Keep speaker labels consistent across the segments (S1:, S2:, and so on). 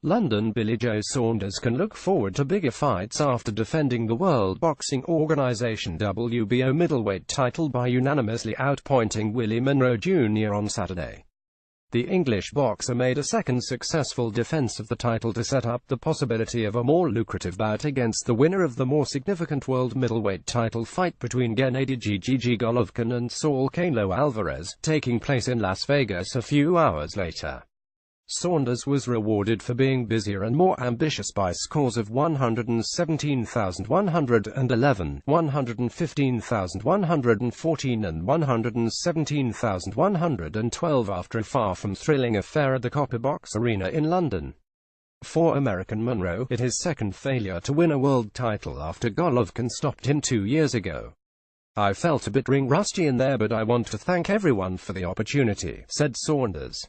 S1: London. Billy Joe Saunders can look forward to bigger fights after defending the World Boxing Organization WBO middleweight title by unanimously outpointing Willie Monroe Jr. on Saturday. The English boxer made a second successful defense of the title to set up the possibility of a more lucrative bout against the winner of the more significant world middleweight title fight between Gennady Golovkin and Saul Canelo Alvarez, taking place in Las Vegas a few hours later. Saunders was rewarded for being busier and more ambitious by scores of 117,111, 115,114 and 117,112 after a far from thrilling affair at the Copper Box Arena in London. For American Monroe, it is his second failure to win a world title after Golovkin stopped him 2 years ago. "I felt a bit ring-rusty in there, but I want to thank everyone for the opportunity," said Saunders.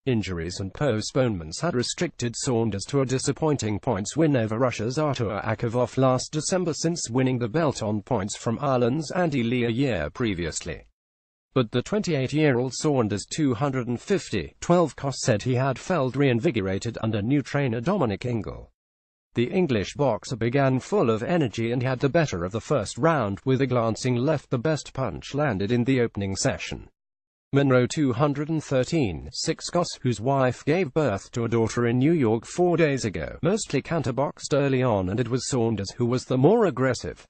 S1: Injuries and postponements had restricted Saunders to a disappointing points win over Russia's Artur Akhivov last December since winning the belt on points from Ireland's Andy Lee a year previously. But the 28-year-old Saunders 250-12 said he had felt reinvigorated under new trainer Dominic Ingle. The English boxer began full of energy and had the better of the first round, with a glancing left the best punch landed in the opening session. Monroe 213-6, whose wife gave birth to a daughter in New York 4 days ago, mostly counterboxed early on, and it was Saunders who was the more aggressive.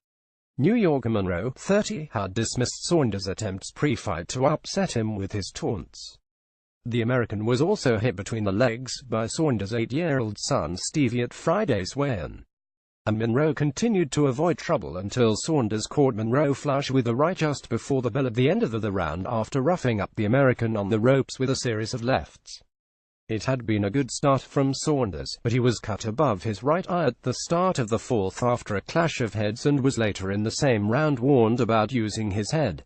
S1: New Yorker Monroe, 30, had dismissed Saunders' attempts pre-fight to upset him with his taunts. The American was also hit between the legs by Saunders' 8-year-old son Stevie at Friday's weigh-in. And Monroe continued to avoid trouble until Saunders caught Monroe flush with a right just before the bell at the end of the round after roughing up the American on the ropes with a series of lefts. It had been a good start from Saunders, but he was cut above his right eye at the start of the fourth after a clash of heads and was later in the same round warned about using his head.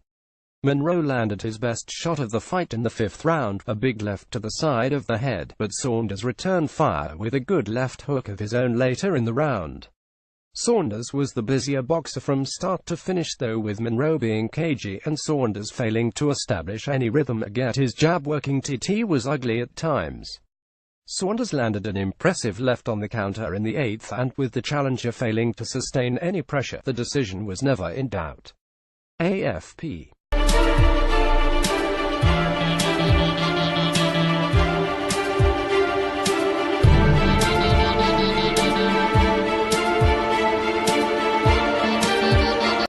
S1: Monroe landed his best shot of the fight in the fifth round, a big left to the side of the head, but Saunders returned fire with a good left hook of his own later in the round. Saunders was the busier boxer from start to finish, though, with Monroe being cagey and Saunders failing to establish any rhythm. Yet his jab working TT was ugly at times. Saunders landed an impressive left on the counter in the eighth, and with the challenger failing to sustain any pressure, the decision was never in doubt. AFP